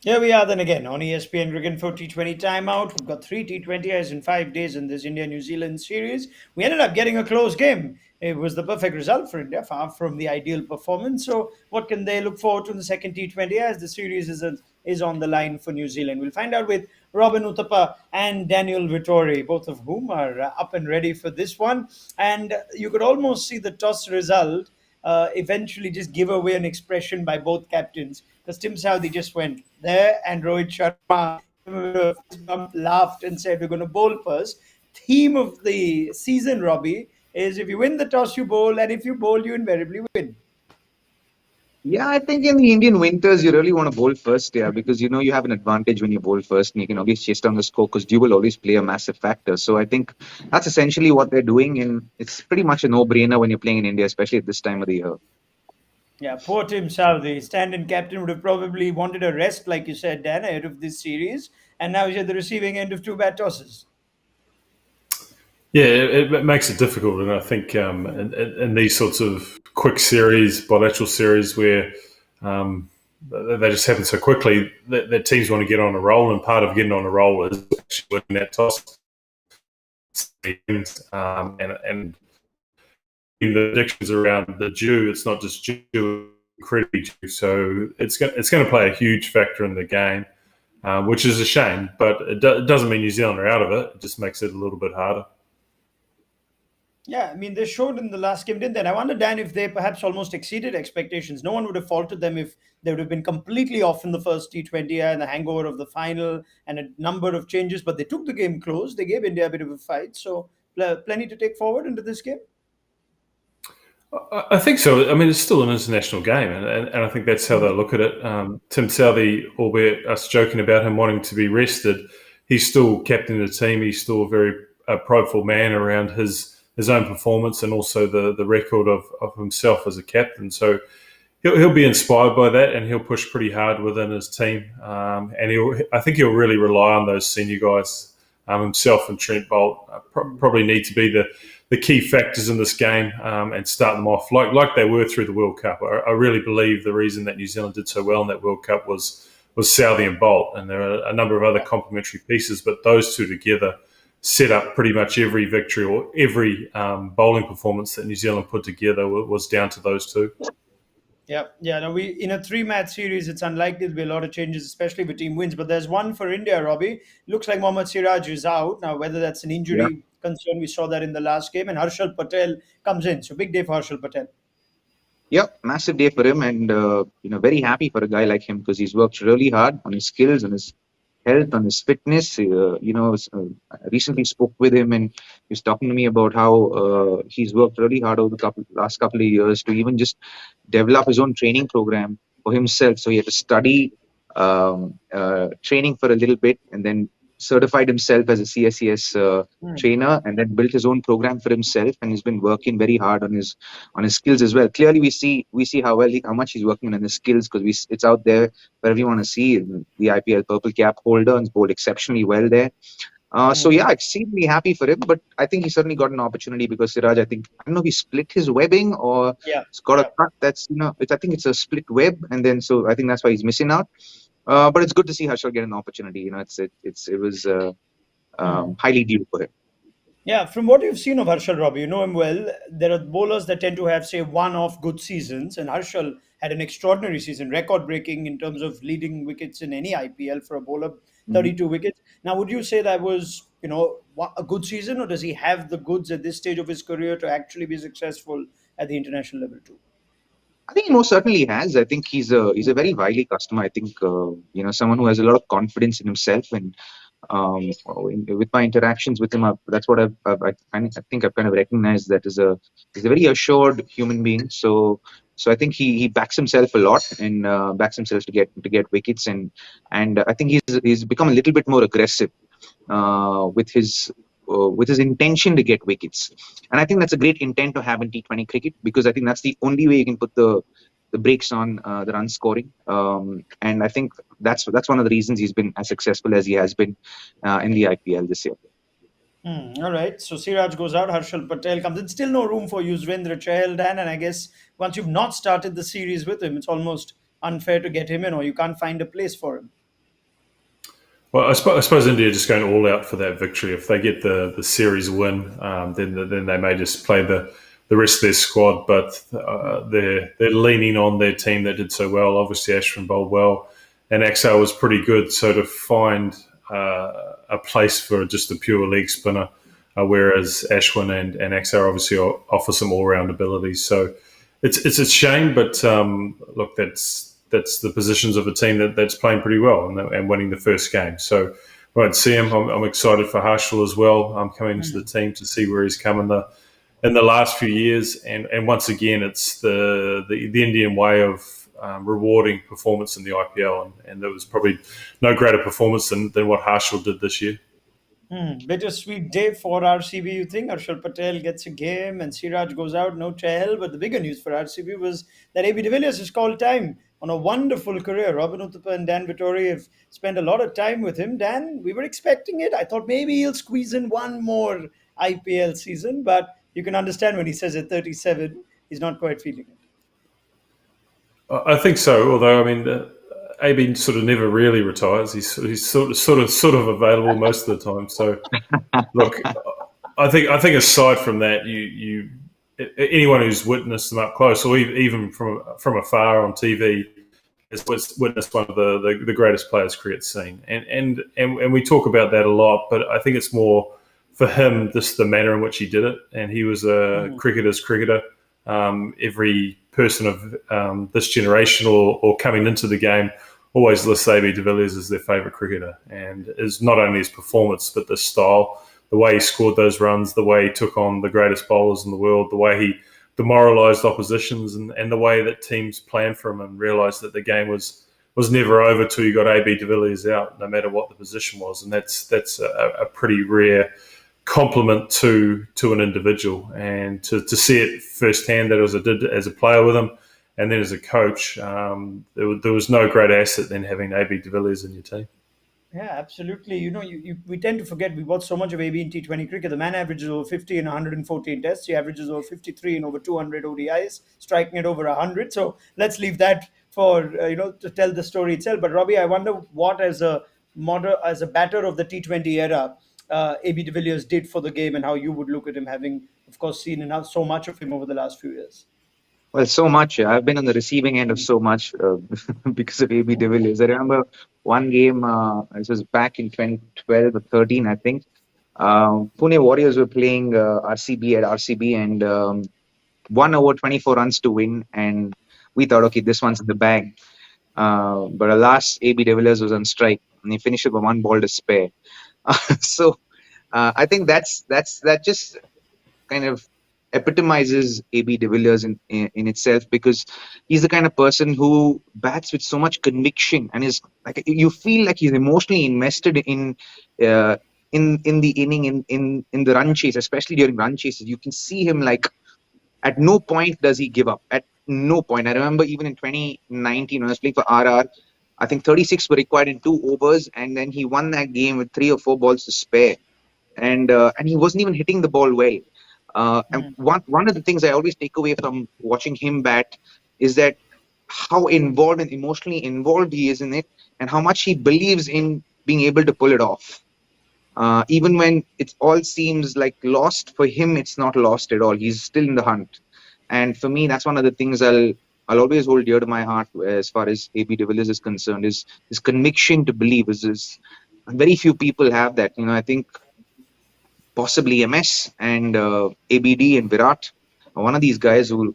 Here we are then again on ESPN Cricket for T20 timeout. We've got three T20Is in 5 days in this India New Zealand series. We ended up getting a close game. It was the perfect result for India, far from the ideal performance. So, what can they look forward to in the second T20 as the series is on the line for New Zealand? We'll find out with Robin Uthappa and Daniel Vettori, both of whom are up and ready for this one. And you could almost see the toss result eventually just give away an expression by both captains because Tim Southee just went there and Rohit Sharma gave him a bit of a fist bump, laughed and said, "We're going to bowl first." Theme of the season, Robbie, is if you win the toss, you bowl, and if you bowl, you invariably win. Yeah, I think in the Indian winters, you really want to bowl first, yeah, because you know you have an advantage when you bowl first and you can always chase down the score because dew will always play a massive factor. So I think that's essentially what they're doing, and it's pretty much a no-brainer when you're playing in India, especially at this time of the year. Yeah, poor Tim Southee, stand-in captain, would have probably wanted a rest, like you said, Dan, ahead of this series, and now he's at the receiving end of two bad tosses. Yeah, it makes it difficult, and I think in these sorts of quick series, bilateral series, where um, they just happen so quickly, that teams want to get on a roll, and part of getting on a roll is actually winning that toss. And in the predictions around the due, it's not just due, incredibly due. So it's going to play a huge factor in the game, which is a shame. But it doesn't mean New Zealand are out of it. It just makes it a little bit harder. Yeah, I mean, they showed in the last game, didn't they? And I wonder, Dan, if they perhaps almost exceeded expectations. No one would have faulted them if they would have been completely off in the first T20 and the hangover of the final and a number of changes. But they took the game close. They gave India a bit of a fight. So plenty to take forward into this game. I think so. I mean, it's still an international game, and I think that's how they look at it. Tim Southee, albeit us joking about him wanting to be rested, he's still captain of the team. He's still a very prideful man around his own performance and also the record of himself as a captain. So he'll be inspired by that, and he'll push pretty hard within his team. And I think he'll really rely on those senior guys. Himself and Trent Bolt probably need to be the key factors in this game and start them off like they were through the World Cup. I really believe the reason that New Zealand did so well in that World Cup was Southee and Bolt, and there are a number of other complementary pieces, but those two together set up pretty much every victory or every bowling performance that New Zealand put together was down to those two. Yeah, yeah. Now we in a three-match series, it's unlikely there'll be a lot of changes, especially if a team wins. But there's one for India, Robbie. Looks like Mohammad Siraj is out now. Whether that's an Yeah. injury concern, we saw that in the last game, and Harshal Patel comes in. So big day for Harshal Patel. Yep, massive day for him, and very happy for a guy like him because he's worked really hard on his skills, on his health, on his fitness. I recently spoke with him, and he was talking to me about how he's worked really hard over the last couple of years to even just develop his own training program for himself. So he had to study training for a little bit, and then certified himself as a CSCS trainer, and then built his own program for himself. And he's been working very hard on his skills as well. Clearly, we see how much he's working on his skills because it's out there for everyone to see. The IPL purple cap holder and bowled exceptionally well there. So Mm. yeah, extremely happy for him. But I think he certainly got an opportunity because Siraj, I don't know if he split his webbing or Yeah, it's got a yeah. cut that's I think it's a split web, and then so I think that's why he's missing out. But it's good to see Harshal get an opportunity. It was Mm. highly due for him. Yeah, from what you've seen of Harshal, Robbie, you know him well. There are bowlers that tend to have, say, one-off good seasons, and Harshal had an extraordinary season, record-breaking in terms of leading wickets in any IPL for a bowler, Mhm. 32 wickets. Now, would you say that was, a good season, or does he have the goods at this stage of his career to actually be successful at the international level too? I think he most certainly has. I think he's a very wily customer. I think someone who has a lot of confidence in himself, and with my interactions with him, that's what I think I've kind of recognized that he's a very assured human being. So I think he backs himself a lot and backs himself to get wickets, and I think he's become a little bit more aggressive with his intention to get wickets. And I think that's a great intent to have in T20 cricket because I think that's the only way you can put the brakes on the run scoring. And I think that's one of the reasons he's been as successful as he has been in the IPL this year. All right. So Siraj goes out, Harshal Patel comes in. Still no room for Yuzvendra Chahal, Dan. And I guess once you've not started the series with him, it's almost unfair to get him in, or you can't find a place for him. Well, I suppose India are just going all out for that victory. If they get the series win, then they may just play the rest of their squad. But they're leaning on their team that did so well. Obviously, Ashwin bowled well, and Axel was pretty good. So to find a place for just a pure leg spinner, whereas Ashwin and Axel obviously offer some all round abilities. So it's a shame, but look, that's the positions of a team that's playing pretty well and winning the first game. So I won't see him. I'm excited for Harshal as well. I'm coming into the team to see where he's come in the last few years. And once again, it's the Indian way of rewarding performance in the IPL. And there was probably no greater performance than what Harshal did this year. Bittersweet day for RCB, you think? Harshal Patel gets a game and Siraj goes out, no Chahal. But the bigger news for RCB was that AB de Villiers has called time on a wonderful career. Robin Uthappa and Dan Vettori have spent a lot of time with him. Dan, we were expecting it. I thought maybe he'll squeeze in one more IPL season, but you can understand when he says at 37, he's not quite feeling it. I think so. Although I mean, AB sort of never really retires. He's sort of available most of the time. So look, I think aside from that, you anyone who's witnessed them up close or even from afar on TV has witnessed one of the greatest players cricket's seen. And we talk about that a lot, but I think it's more for him just the manner in which he did it. And he was a cricketer's cricketer. Every person of this generation or coming into the game always lists AB de Villiers as their favourite cricketer, and is not only his performance but the style, the way he scored those runs, the way he took on the greatest bowlers in the world, the way he demoralised oppositions, and the way that teams planned for him and realised that the game was never over till you got AB de Villiers out, no matter what the position was. And that's a pretty rare compliment to an individual, and to see it firsthand that as I did as a player with him and then as a coach, there was no greater asset than having AB de Villiers in your team. Yeah, absolutely. We tend to forget we watch so much of AB in T20 cricket. The man averages over 50 in 114 tests. He averages over 53 in over 200 ODIs, striking at over 100. So let's leave that for to tell the story itself. But Robbie, I wonder what as a batter of the T20 era, AB de Villiers did for the game, and how you would look at him, having of course seen enough so much of him over the last few years. Well, so much. I've been on the receiving end of so much because of AB de Villiers. I remember one game, this was back in 2012 or 13, I think. Pune Warriors were playing RCB at RCB, and 1 over 24 runs to win. And we thought, okay, this one's in the bag. But alas, AB de Villiers was on strike, and he finished with 1 ball to spare. So I think that just kind of epitomizes AB de Villiers in itself, because he's the kind of person who bats with so much conviction, and is like, you feel like he's emotionally invested in the inning, in the run chase, especially during run chases. You can see him, like, at no point does he give up. At no point. I remember even in 2019 when I was playing for RR, I think 36 were required in 2 overs, and then he won that game with 3 or 4 balls to spare, and he wasn't even hitting the ball well. And one of the things I always take away from watching him bat is that how involved and emotionally involved he is in it, and how much he believes in being able to pull it off. Even when it all seems like lost, for him it's not lost at all. He's still in the hunt. And for me, that's one of the things I'll always hold dear to my heart as far as AB de Villiers is concerned, is his conviction to believe. Very few people have that. I think possibly MS and ABD and Virat are one of these guys who,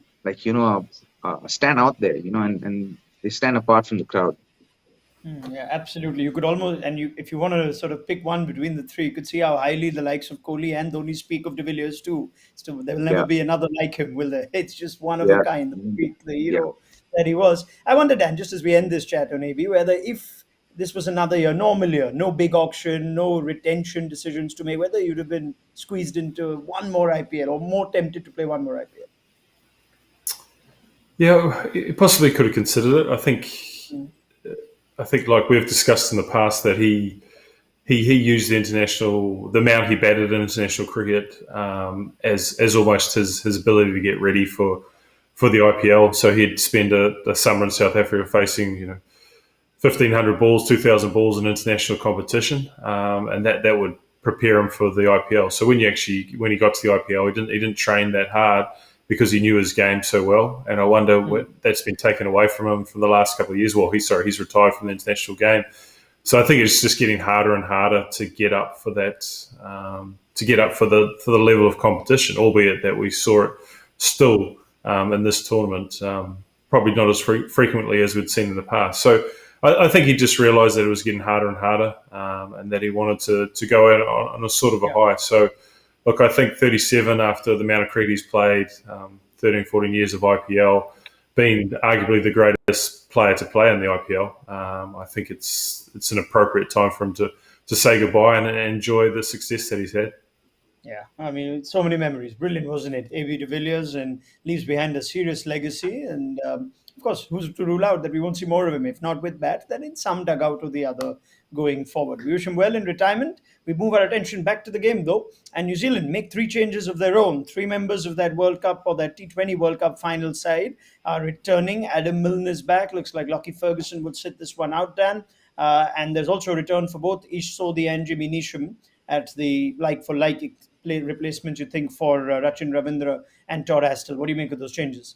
stand out there, and they stand apart from the crowd. Yeah, absolutely. You could almost, if you want to sort of pick one between the three, you could see how highly the likes of Kohli and Dhoni speak of de Villiers too. So there will never be another like him, will there? It's just one of a kind, the hero that he was. I wonder, Dan, just as we end this chat on AB, whether if this was another year, normal year, no big auction, no retention decisions to make, whether you'd have been squeezed into one more IPL or more tempted to play one more IPL. Yeah, he possibly could have considered it. I think, like we've discussed in the past, that he used the amount he batted in international cricket as almost his ability to get ready for the IPL. So he'd spend a summer in South Africa facing 1,500 balls, 2,000 balls in international competition, and that would prepare him for the IPL. So when he got to the IPL, he didn't train that hard because he knew his game so well. And I wonder what that's been taken away from him from the last couple of years. Well, he's retired from the international game. So I think it's just getting harder and harder to get up for that, to get up for the level of competition. Albeit that we saw it still in this tournament, probably not as frequently as we'd seen in the past. So I think he just realised that it was getting harder and harder, and that he wanted to go out on a sort of a high. So, look, I think 37 after the amount of cricket he's played, 13, 14 years of IPL, being arguably the greatest player to play in the IPL, I think it's an appropriate time for him to say goodbye and enjoy the success that he's had. Yeah, I mean, so many memories. Brilliant, wasn't it? A.B. de Villiers, and leaves behind a serious legacy. And of course, who's to rule out that we won't see more of him? If not with bat, then in some dugout or the other going forward. We wish him well in retirement. We move our attention back to the game, though. And New Zealand make 3 changes of their own. 3 members of that World Cup or that T20 World Cup final side are returning. Adam Milne is back. Looks like Lockie Ferguson will sit this one out, Dan. And there's also a return for both Ish Sodhi and Jimmy Neesham at the like-for-like replacement, you think, for Rachin Ravindra and Todd Astle. What do you make of those changes?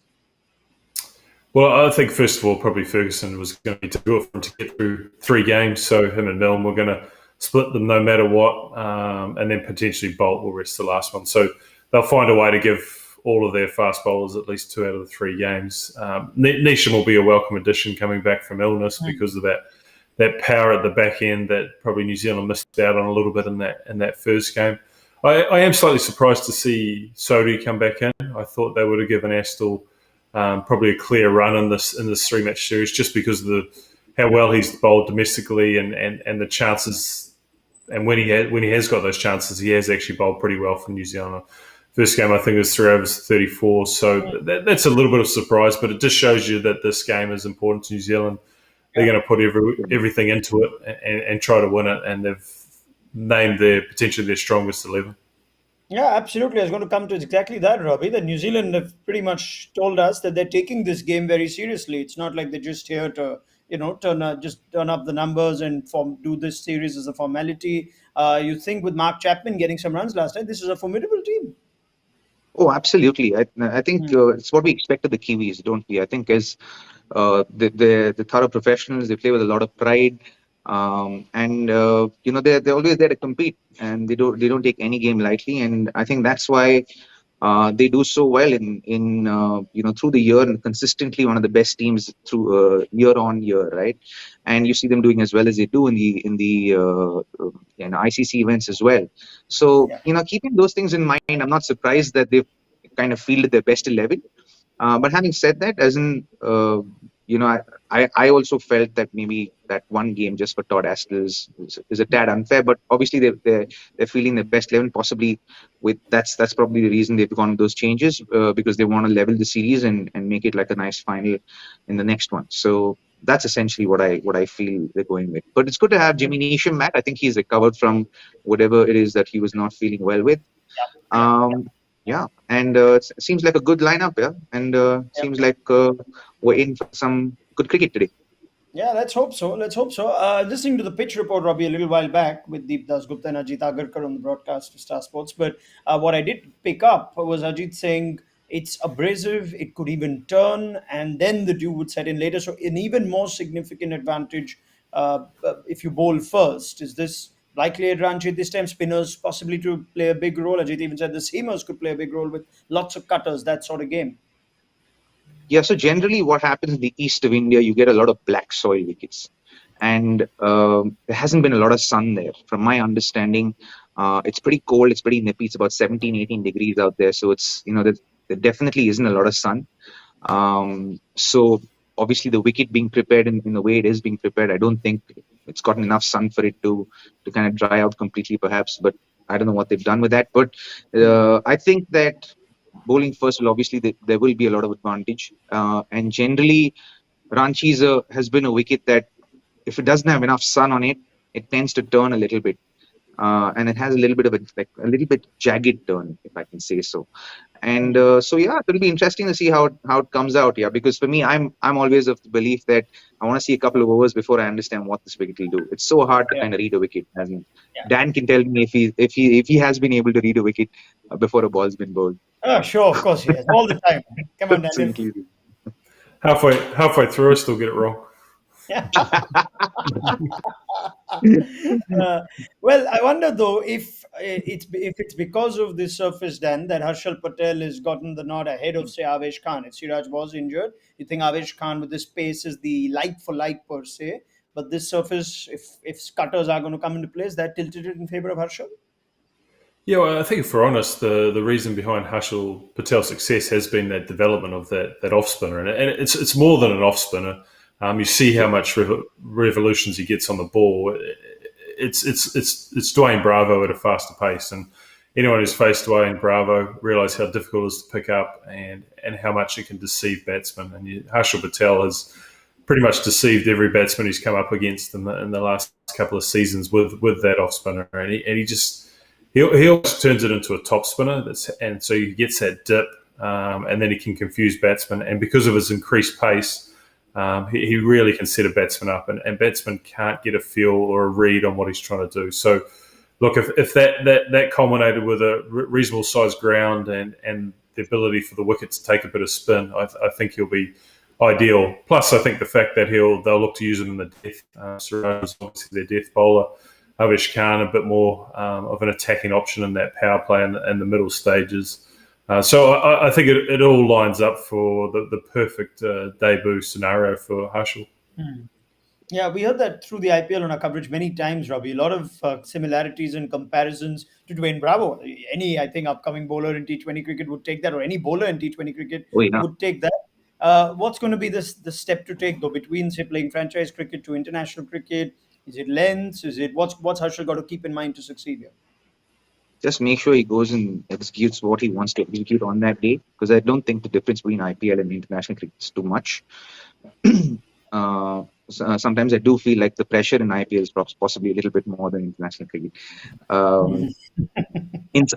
Well, I think first of all, probably Ferguson was going to need to do it for him to get through 3 games. So him and Milne were going to split them no matter what, and then potentially Bolt will rest the last one. So they'll find a way to give all of their fast bowlers at least 2 out of the 3 games. Neesham will be a welcome addition coming back from illness because of that power at the back end that probably New Zealand missed out on a little bit in that first game. I am slightly surprised to see Sodhi come back in. I thought they would have given Astle probably a clear run in this 3-match series just because of how well he's bowled domestically and the chances. And when he has got those chances, he has actually bowled pretty well for New Zealand. First game, I think it was 3 overs 34. So that's a little bit of surprise, but it just shows you that this game is important to New Zealand. They're going to put everything into it and try to win it, and they've named potentially their strongest 11. Yeah, absolutely. I was going to come to exactly that, Robbie. That New Zealand have pretty much told us that they're taking this game very seriously. It's not like they're just here to, turn up the numbers and do this series as a formality. You think with Mark Chapman getting some runs last night, this is a formidable team. Oh, absolutely. I think it's what we expect of the Kiwis, don't we? I think as the thorough professionals, they play with a lot of pride. And they're always there to compete, and they don't take any game lightly, and I think that's why they do so well in through the year, and consistently one of the best teams through year on year, right? And you see them doing as well as they do in the ICC events as well. So keeping those things in mind, I'm not surprised that they've kind of fielded their best 11. But having said that, I also felt that maybe that one game just for Todd Astle is a tad unfair. But obviously they're feeling their best 11. Possibly that's probably the reason they've gone with those changes, because they want to level the series and make it like a nice final in the next one. So that's essentially what I feel they're going with. But it's good to have Jimmy Neesham, Matt. I think he's recovered from whatever it is that he was not feeling well with. Yeah, and it seems like a good lineup, and seems like we're in for some good cricket today. Yeah, let's hope so. Listening to the pitch report, Robbie, a little while back with Deep Das Gupta and Ajit Agarkar on the broadcast for Star Sports, but what I did pick up was Ajit saying it's abrasive, it could even turn, and then the dew would set in later. So an even more significant advantage if you bowl first. Is this likely advantage this time? Spinners possibly to play a big role. Ajit even said the seamers could play a big role with lots of cutters, that sort of game. Yeah, so generally what happens in the east of India, you get a lot of black soil wickets. And there hasn't been a lot of sun there. From my understanding, it's pretty cold, it's pretty nippy. It's about 17, 18 degrees out there. So it's, there definitely isn't a lot of sun. So obviously the wicket being prepared in the way it is being prepared, I don't think it's gotten enough sun for it to kind of dry out completely perhaps. But I don't know what they've done with that. But I think that bowling first will obviously there will be a lot of advantage, and generally Ranchi has been a wicket that if it doesn't have enough sun on it, it tends to turn a little bit, and it has a little bit of a little bit jagged turn, if I can say so. And so yeah, it'll be interesting to see how it comes out. Yeah, because for me, I'm always of the belief that I want to see a couple of overs before I understand what this wicket will do. It's so hard to Yeah. kind of read a wicket. And Yeah. Dan can tell me if he has been able to read a wicket before a ball's been bowled. Oh, sure, of course he has. All the time. Come on, Dan. Simply. Halfway through, I still get it wrong. Yeah. Well, I wonder though if it's because of this surface, Dan, that Harshal Patel has gotten the nod ahead of, say, Avesh Khan. If Siraj was injured, you think Avesh Khan with this pace is the light for light per se, but this surface, if cutters are going to come into place, that tilted it in favor of Harshal. Yeah, well, I think if we're honest, the reason behind Harshal Patel's success has been that development of that off spinner, and it's more than an off spinner. You see how much revolutions he gets on the ball. It's Dwayne Bravo at a faster pace, and anyone who's faced Dwayne Bravo realise how difficult it is to pick up and how much it can deceive batsmen. And Harshal Patel has pretty much deceived every batsman he's come up against in the last couple of seasons with that off spinner, and he just. He always turns it into a top spinner, and so he gets that dip, and then he can confuse batsmen. And because of his increased pace, he really can set a batsman up, and batsmen can't get a feel or a read on what he's trying to do. So, look, if that culminated with a reasonable sized ground and the ability for the wicket to take a bit of spin, I think he'll be ideal. Plus, I think the fact that they'll look to use him in the death. Siraj is obviously their death bowler. Avesh Khan a bit more of an attacking option in that power play and the middle stages. So I think it all lines up for the perfect debut scenario for Harshal. Yeah, we heard that through the IPL on our coverage many times, Robbie. A lot of similarities and comparisons to Dwayne Bravo. Any, I think, upcoming bowler in T20 cricket would take that, or any bowler in T20 cricket Oh yeah. would take that. What's going to be the step to take, though, between, say, playing franchise cricket to international cricket? Is it lengths? Is it what's Harshal got to keep in mind to succeed here? Just make sure he goes and executes what he wants to execute on that day, because I don't think the difference between IPL and international cricket is too much. Sometimes I do feel like the pressure in IPL is possibly a little bit more than international cricket. In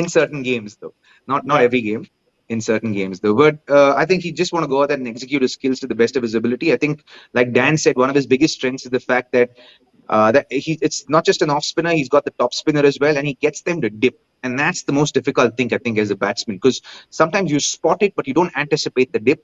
certain games, though, not every game. In certain games, though, but I think he just want to go out there and execute his skills to the best of his ability. I think, like Dan said, one of his biggest strengths is the fact that it's not just an off spinner; he's got the top spinner as well, and he gets them to dip. And that's the most difficult thing, I think, as a batsman, because sometimes you spot it, but you don't anticipate the dip.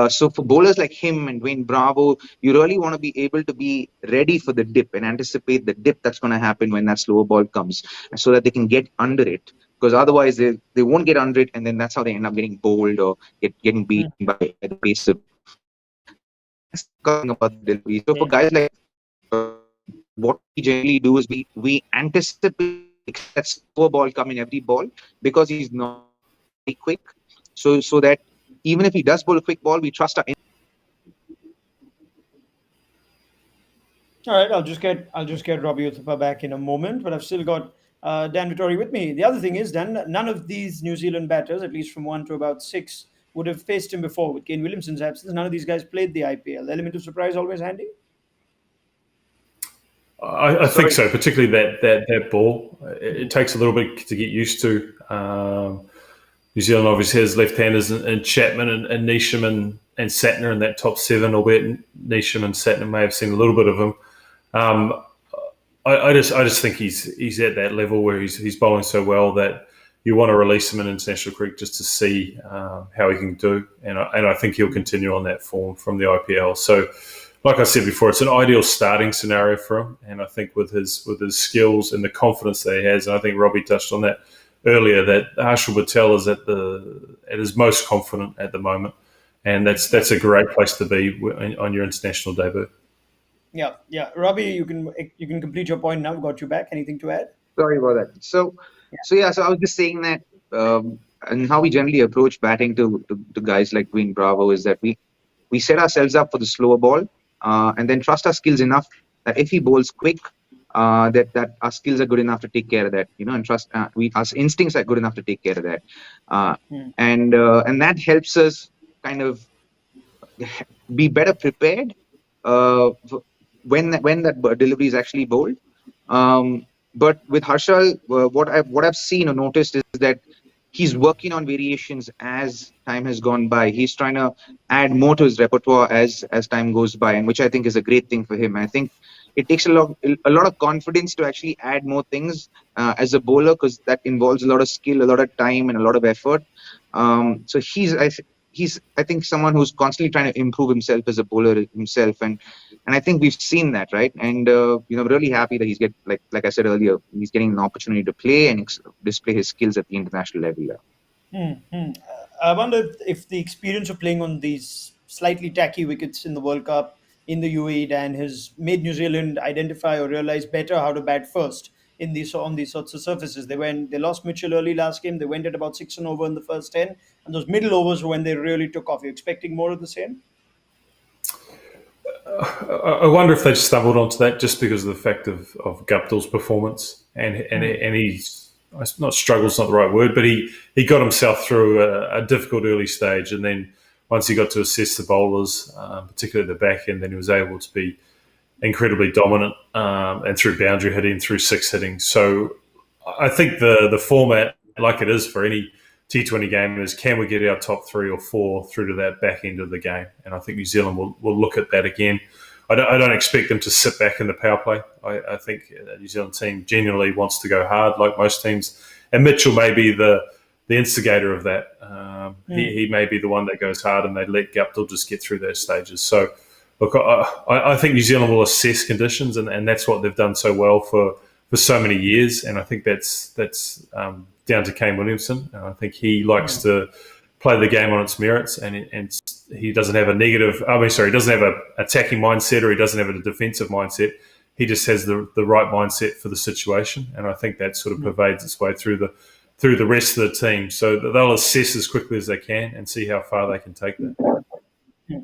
So for bowlers like him and Dwayne Bravo, you really want to be able to be ready for the dip and anticipate the dip that's going to happen when that slower ball comes, so that they can get under it. Because otherwise they won't get under it, and then that's how they end up getting bowled or getting beaten by the pace of. That's about the delivery. So for guys like what we generally do is we anticipate that slower ball come in every ball, because he's not very quick. So that even if he does bowl a quick ball, we trust our. All right, I'll just get Robbie Uthappa back in a moment, but I've still got Dan Vettori with me. The other thing is, Dan, none of these New Zealand batters, at least from 1 to about 6, would have faced him before with Kane Williamson's absence. None of these guys played the IPL. The element of surprise always handy. I think so, particularly that ball. It takes a little bit to get used to. New Zealand obviously has left-handers in Chapman and Neesham and Satner in that top 7, albeit Neesham and Satner may have seen a little bit of him. I just think he's at that level where he's bowling so well that you want to release him in international cricket just to see how he can do, and I think he'll continue on that form from the IPL. So, like I said before, it's an ideal starting scenario for him, and I think with his skills and the confidence that he has, and I think Robbie touched on that earlier, that Harshal Patel is at his most confident at the moment, and that's a great place to be on your international debut. Yeah. Robbie, you can complete your point now. Got you back. Anything to add? Sorry about that. So I was just saying that, and how we generally approach batting to guys like Dwayne Bravo is that we set ourselves up for the slower ball, and then trust our skills enough that if he bowls quick, that our skills are good enough to take care of that, and trust our instincts are good enough to take care of that, and that helps us kind of be better prepared when that delivery is actually bowled. But with Harshal, what I've seen or noticed is that he's working on variations as time has gone by. He's trying to add more to his repertoire as time goes by, and which I think is a great thing for him. I think it takes a lot of confidence to actually add more things as a bowler, because that involves a lot of skill, a lot of time, and a lot of effort. So he's I think someone who's constantly trying to improve himself as a bowler himself, and I think we've seen that, right? And really happy that he's like I said earlier, he's getting an opportunity to play and display his skills at the international level. I wonder if the experience of playing on these slightly tacky wickets in the World Cup in the UAE, Dan, has made New Zealand identify or realize better how to bat first in these on these sorts of surfaces. They lost Mitchell early last game. They went at about 6 and over in the first 10, and those middle overs were when they really took off. You're expecting more of the same? I wonder if they stumbled onto that just because of the fact of Guptill's performance, and he's not struggle's not the right word, but he got himself through a difficult early stage, and then once he got to assess the bowlers, particularly at the back end, then he was able to be incredibly dominant, and through boundary hitting, through six hitting. So I think the format, like it is for any T20 game, is can we get our top 3 or 4 through to that back end of the game? And I think New Zealand will look at that again. I don't expect them to sit back in the power play. I think the New Zealand team genuinely wants to go hard, like most teams. And Mitchell may be the instigator of that. He may be the one that goes hard, and they let Guptill just get through those stages. So, look, I think New Zealand will assess conditions, and that's what they've done so well for so many years. And I think that's down to Kane Williamson. And I think he likes to play the game on its merits, and he doesn't have he doesn't have an attacking mindset, or he doesn't have a defensive mindset. He just has the right mindset for the situation, and I think that sort of pervades its way through the rest of the team. So they'll assess as quickly as they can and see how far they can take that.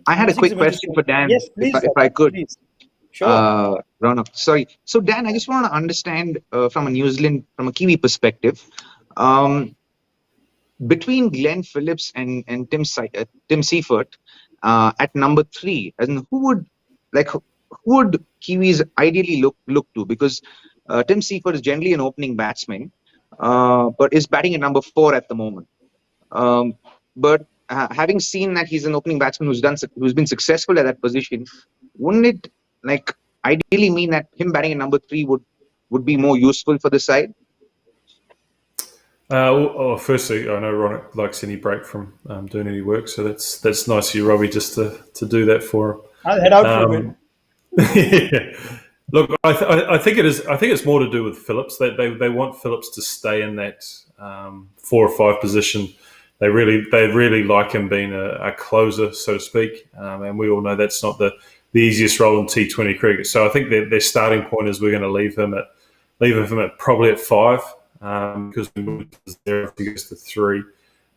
I had a quick question for Dan, yes, please, if I could. please. Sure. Ronak, sorry. So Dan, I just want to understand from a Kiwi perspective, between Glenn Phillips and Tim Seifert at number 3, and who would Kiwis ideally look to? Because Tim Seifert is generally an opening batsman, but is batting at number 4 at the moment. But having seen that he's an opening batsman who's been successful at that position, wouldn't it ideally mean that him batting at number 3 would be more useful for the side? Firstly, I know Ronak likes any break from doing any work, so that's nice of you, Robbie, just to do that for him. I'll head out for a bit. Yeah. Look, I think it is. I think it's more to do with Phillips. They want Phillips to stay in that 4 or 5 position. They really like him being a closer, so to speak. And we all know that's not the easiest role in T20 cricket. So I think their starting point is we're going to leave him at probably at 5. Because there if he goes to 3,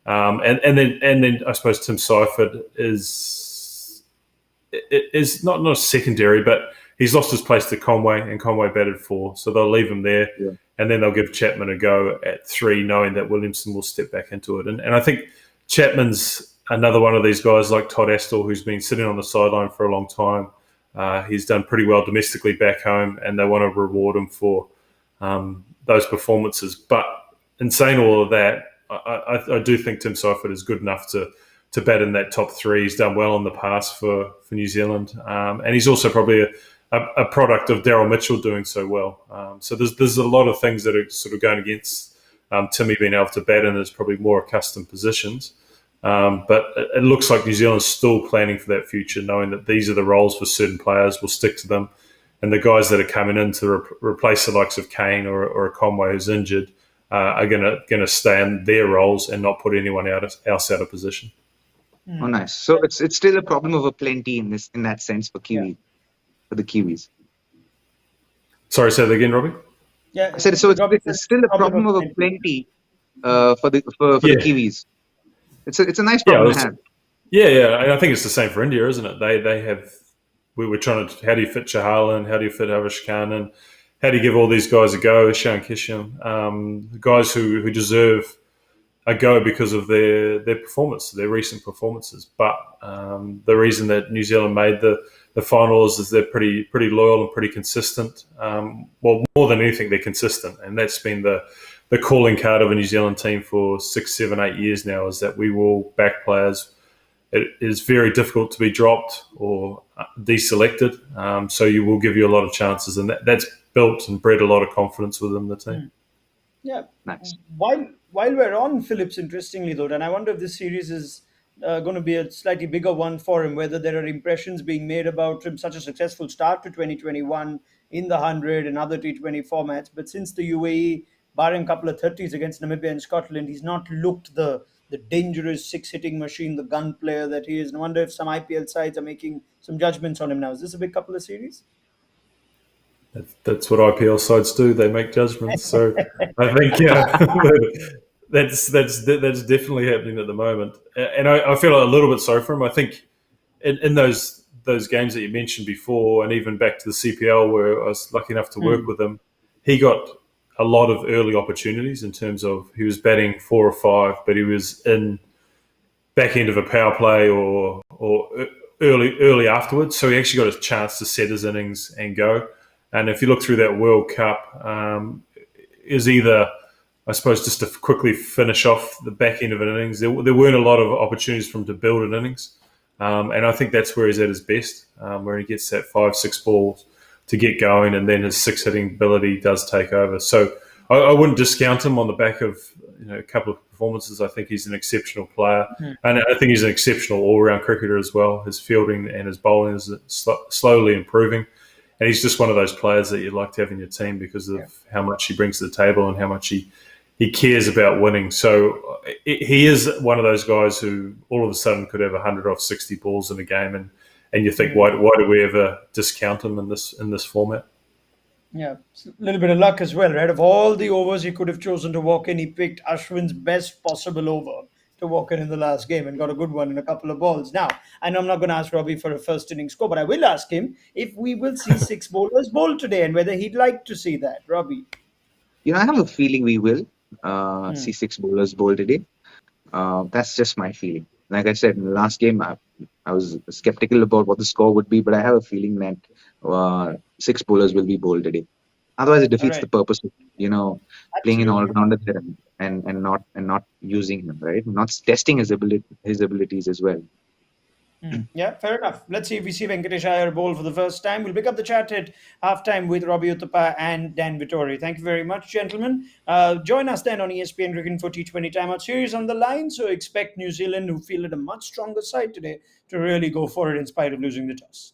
and then I suppose Tim Seifert is not a secondary, but he's lost his place to Conway, and Conway batted 4, so they'll leave him there, and then they'll give Chapman a go at 3, knowing that Williamson will step back into it. And I think Chapman's another one of these guys like Todd Astle, who's been sitting on the sideline for a long time. He's done pretty well domestically back home, and they want to reward him for those performances. But in saying all of that, I do think Tim Seifert is good enough to bat in that top 3. He's done well in the past for New Zealand, and he's also probably a product of Daryl Mitchell doing so well. So there's a lot of things that are sort of going against Timmy being able to bat in his probably more accustomed positions. But it looks like New Zealand's still planning for that future, knowing that these are the roles for certain players. We'll stick to them. And the guys that are coming in to replace the likes of Kane or a Conway who's injured are going to stay in their roles and not put anyone else out of position. Oh, nice. So it's still a problem of a plenty in that sense for the Kiwis. Sorry, say that again, Robbie. Yeah, I said so. It's still a problem of a plenty for the Kiwis. It's a nice problem to have. Yeah. And I think it's the same for India, isn't it? They have. We were trying to, how do you fit Chahal in? How do you fit Havish Khan in? How do you give all these guys a go? Ishan Kishan, guys who deserve a go because of their performance, their recent performances. But the reason that New Zealand made the finals is they're pretty loyal and pretty consistent. Well, more than anything, they're consistent, and that's been the the calling card of a New Zealand team for 6, 7, 8 years now is that we will back players. It is very difficult to be dropped or deselected, so you will give you a lot of chances, and that's built and bred a lot of confidence within the team. Yeah. Nice. While we're on Phillips, interestingly though, and I wonder if this series is going to be a slightly bigger one for him, whether there are impressions being made about him, such a successful start to 2021 in the 100 and other T20 formats. But since the UAE, barring a couple of 30s against Namibia and Scotland, he's not looked the dangerous six-hitting machine, the gun player that he is. And I wonder if some IPL sides are making some judgments on him now. Is this a big couple of series? That's what IPL sides do. They make judgments. So I think that's definitely happening at the moment. And I feel a little bit sorry for him. I think in those games that you mentioned before, and even back to the CPL where I was lucky enough to work with him, he got a lot of early opportunities in terms of he was batting 4 or 5, but he was in back end of a power play or early afterwards. So he actually got a chance to set his innings and go. And if you look through that World Cup, is either, I suppose, just to quickly finish off the back end of an innings. There weren't a lot of opportunities for him to build an innings. And I think that's where he's at his best, where he gets that 5, 6 balls to get going, and then his 6-hitting ability does take over. So I wouldn't discount him on the back of a couple of performances. I think he's an exceptional player, and I think he's an exceptional all-round cricketer as well. His fielding and his bowling is slowly improving. And he's just one of those players that you'd like to have in your team because of how much he brings to the table and how much he cares about winning. So he is one of those guys who all of a sudden could have 100 off 60 balls in a game, and you think, why do we ever discount him in this format? Yeah, it's a little bit of luck as well, right? Of all the overs he could have chosen to walk in, he picked Ashwin's best possible over to walk in the last game and got a good one in a couple of balls. Now, I know I'm not going to ask Robbie for a first inning score, but I will ask him if we will see 6 bowlers bowl today and whether he'd like to see that. Robbie. I have a feeling we will see 6 bowlers bowl today. That's just my feeling. Like I said, in the last game, I was skeptical about what the score would be, but I have a feeling that 6 bowlers will be bowled today. Otherwise, it defeats the purpose of playing an all-rounder there and not using him, right? Not testing his abilities as well. Yeah, fair enough. Let's see if we see Venkatesh Iyer bowl for the first time. We'll pick up the chat at halftime with Robbie Uthappa and Dan Vettori. Thank you very much, gentlemen. Join us then on ESPN Cricket for T20 Timeout series on the line. So expect New Zealand, who fielded a much stronger side today, to really go for it in spite of losing the toss.